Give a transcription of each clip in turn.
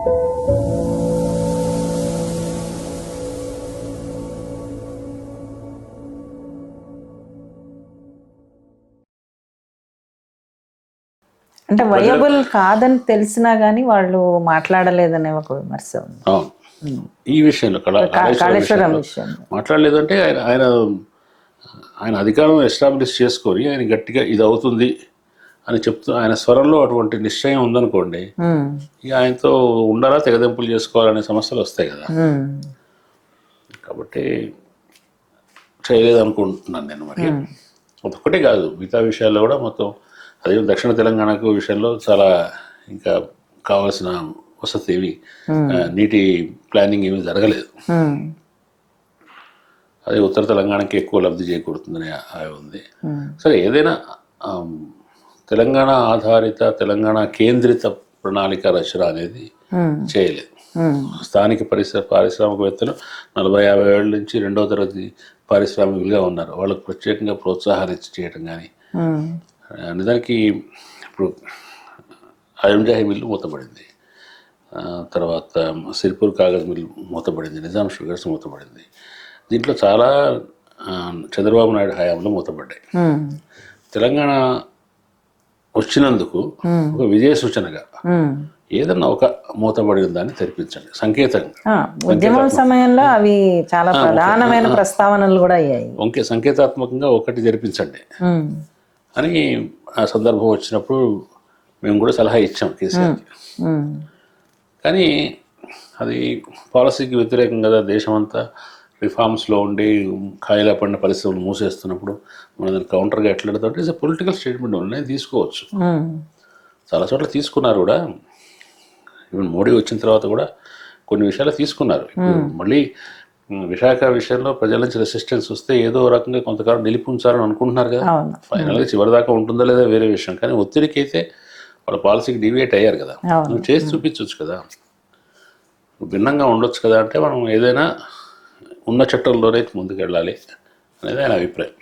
అంటే వయబుల్ కాదని తెలిసినా గానీ వాళ్ళు మాట్లాడలేదనే ఒక విమర్శ ఉంది. ఈ విషయంలో కాళేశ్వరం విషయంలో మాట్లాడలేదు అంటే ఆయన అధికారం ఎస్టాబ్లిష్ చేసుకొని ఆయన గట్టిగా ఇది అవుతుంది అని చెప్తూ ఆయన స్వరంలో అటువంటి నిశ్చయం ఉందనుకోండి, ఇక ఆయనతో ఉండాలా తెగదెంపులు చేసుకోవాలనే సమస్యలు వస్తాయి కదా. కాబట్టి చేయలేదు అనుకుంటున్నాను నేను. మరి అదొక్కటే కాదు, మిగతా విషయాల్లో కూడా మొత్తం అదే దక్షిణ తెలంగాణకు విషయంలో చాలా ఇంకా కావాల్సిన వసతి ఏవి నీటి ప్లానింగ్ ఏమీ జరగలేదు. అదే ఉత్తర తెలంగాణకి ఎక్కువ లబ్ధి చేకూరుతుందని ఉంది. సరే, ఏదైనా తెలంగాణ ఆధారిత తెలంగాణ కేంద్రిత ప్రణాళిక రచన అనేది చేయలేదు. స్థానిక పారిశ్రామికవేత్తలు 40-50 ఏళ్ళ నుంచి 2వ తరగతి పారిశ్రామికులుగా ఉన్నారు. వాళ్ళకు ప్రత్యేకంగా ప్రోత్సాహాలు ఇచ్చి చేయడం కానీ, నిజానికి ఇప్పుడు అయంజాహి మిల్లు మూతపడింది, తర్వాత సిరిపూర్ కాగజ్ మిల్లు మూతపడింది, నిజాం షుగర్స్ మూతపడింది. దీంట్లో చాలా చంద్రబాబు నాయుడు హయాంలో మూతపడ్డాయి. తెలంగాణ వచ్చినందుకు ఒక విజయ సూచనగా ఏదన్నా ఒక మూతబడిన దాన్ని తెరిపించండి, సంకేతంగా. ఉద్యమం సమయంలో అవి చాలా ప్రధానమైన ప్రస్తావనలు కూడా అయ్యాయి. సంకేతాత్మకంగా ఒకటి తెరిపించండి అని ఆ సందర్భం వచ్చినప్పుడు మేము కూడా సలహా ఇచ్చాం కేసీఆర్కి. కానీ అది పాలసీకి వ్యతిరేకం కదా. దేశమంతా రిఫార్మ్స్లో ఉండి ఖాళీలా పడిన పరిశ్రమలు మూసేస్తున్నప్పుడు మనం దాన్ని కౌంటర్గా ఎట్లాడుతుంటే ఇట్స్ పొలిటికల్ స్టేట్మెంట్ ఉన్నాయి, తీసుకోవచ్చు. చాలా చోట్ల తీసుకున్నారు కూడా. ఈవెన్ మోడీ వచ్చిన తర్వాత కూడా కొన్ని విషయాలు తీసుకున్నారు. మళ్ళీ విశాఖ విషయంలో ప్రజల నుంచి రెసిస్టెన్స్ వస్తే ఏదో రకంగా కొంతకాలం నిలిపుంచాలని అనుకుంటున్నారు కదా. ఫైనల్గా చివరిదాకా ఉంటుందో లేదా వేరే విషయం, కానీ ఒత్తిడికి అయితే వాళ్ళ పాలసీకి డివియేట్ అయ్యారు కదా. నువ్వు చేసి చూపించవచ్చు కదా, భిన్నంగా ఉండొచ్చు కదా. అంటే మనం ఏదైనా ఉన్న చట్టంలోనే ముందుకు వెళ్ళాలి అనేది ఆయన అభిప్రాయం.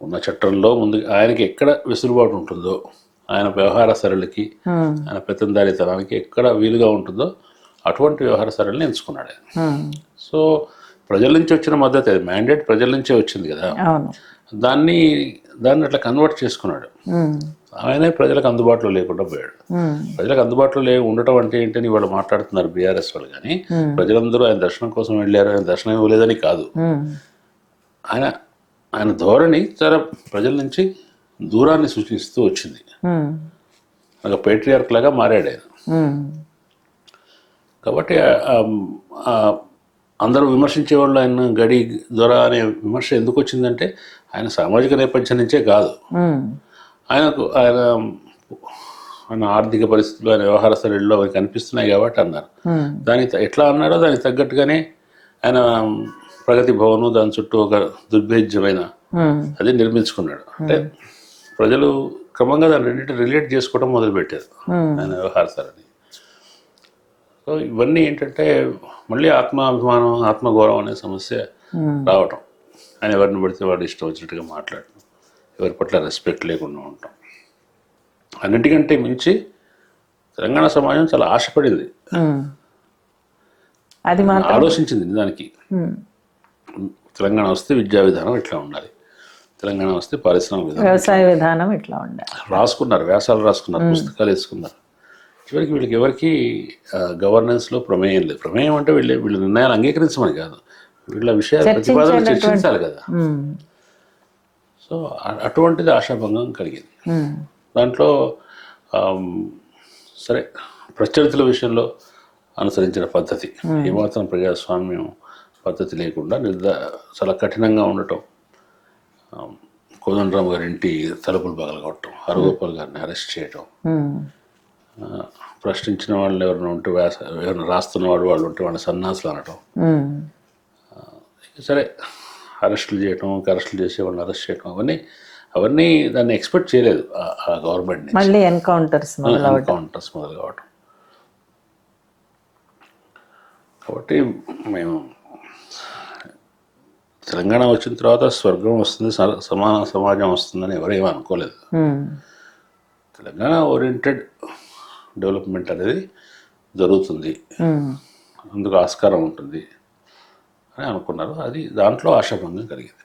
ఉన్న చట్టంలో ముందుకు ఆయనకి ఎక్కడ వెసులుబాటు ఉంటుందో, ఆయన వ్యవహార సరళికి, ఆయన పెత్తందారితనానికి ఎక్కడ వీలుగా ఉంటుందో అటువంటి వ్యవహార సరళిని ఎంచుకున్నాడు ఆయన. సో ప్రజల నుంచి వచ్చిన మద్దతు, అది మ్యాండేట్ ప్రజల నుంచే వచ్చింది కదా, దాన్ని అట్లా కన్వర్ట్ చేసుకున్నాడు. ఆయనే ప్రజలకు అందుబాటులో లేకుండా పోయాడు. ప్రజలకు అందుబాటులో ఉండటం అంటే ఏంటని వాళ్ళు మాట్లాడుతున్నారు బీఆర్ఎస్ వాళ్ళు, కానీ ప్రజలందరూ ఆయన దర్శనం కోసం వెళ్ళారు, ఆయన దర్శనం ఇవ్వలేదని కాదు. ఆయన ధోరణి చాలా ప్రజల నుంచి దూరాన్ని సూచిస్తూ వచ్చింది. ఒక పేట్రియార్క్ లాగా మారాడు ఆయన. కాబట్టి అందరూ విమర్శించేవాళ్ళు ఆయన గడి దొర అనే విమర్శ ఎందుకు వచ్చిందంటే ఆయన సామాజిక నేపథ్యం నుంచే కాదు, ఆయన ఆర్థిక పరిస్థితులు, ఆయన వ్యవహార శైలిలో అవి కనిపిస్తున్నాయి కాబట్టి అన్నారు. ఎట్లా అన్నారో దానికి తగ్గట్టుగానే ఆయన ప్రగతి భవను దాని చుట్టూ ఒక దుర్భేద్యమైన అది నిర్మించుకున్నాడు. అంటే ప్రజలు క్రమంగా దాన్ని రెండింటి రిలేట్ చేసుకోవడం మొదలుపెట్టారు ఆయన వ్యవహార సరళి. సో ఇవన్నీ ఏంటంటే మళ్ళీ ఆత్మాభిమానం, ఆత్మగౌరవం అనే సమస్య రావటం. ఆయన ఎవరిని పడితే వాడు ఇష్టం వచ్చినట్టుగా మాట్లాడటం, ఎవరి పట్ల రెస్పెక్ట్ లేకుండా ఉంటాం. అన్నిటికంటే మించి తెలంగాణ సమాజం చాలా ఆశపడింది, అది ఆలోచించింది. నిజానికి తెలంగాణ వస్తే విద్యా విధానం ఇట్లా ఉండాలి, తెలంగాణ వస్తే పారిశ్రామిక విధానం, వ్యవసాయ విధానం ఇట్లా ఉండాలి రాసుకున్నారు, వ్యాసాలు రాసుకున్నారు, పుస్తకాలు వేసుకున్నారు. చివరికి వీళ్ళకి ఎవరికి గవర్నెన్స్లో ప్రమేయం లేదు. ప్రమేయం అంటే వీళ్ళ నిర్ణయాలు అంగీకరించమని కాదు, వీళ్ళ విషయాలు ప్రతిపాదనలు చర్చించాలి కదా. సో అటువంటిది ఆశాభంగం కలిగింది. దాంట్లో సరే, ప్రత్యర్థుల విషయంలో అనుసరించిన పద్ధతి ఏమాత్రం ప్రజాస్వామ్యం పద్ధతి లేకుండా చాలా కఠినంగా ఉండటం, కోదండరామ్ గారి ఇంటి తలుపులు పగలగొట్టడం, హరగోపాల్ గారిని అరెస్ట్ చేయటం, ప్రశ్నించిన వాళ్ళు ఎవరైనా ఉంటే ఎవరైనా రాస్తున్నవాడు వాళ్ళు ఉంటే వాళ్ళని సన్నాసులు అనటం, సరే అరెస్టులు చేయటం, అరెస్టులు చేసే వాళ్ళని అరెస్ట్ చేయటం, అవన్నీ దాన్ని ఎక్స్పెక్ట్ చేయలేదు ఆ గవర్నమెంట్. మళ్ళీ ఎన్కౌంటర్స్ మొదలు కావటం. కాబట్టి మేము తెలంగాణ వచ్చిన తర్వాత స్వర్గం వస్తుంది, సమాన సమాజం వస్తుందని ఎవరేమీ అనుకోలేదు. తెలంగాణ ఓరియంటెడ్ డెవలప్మెంట్ అనేది జరుగుతుంది, ఉమ్. అందుకు ఆస్కారం ఉంటుంది అని అనుకున్నారు. అది దాంట్లో ఆశాభంగం కలిగింది.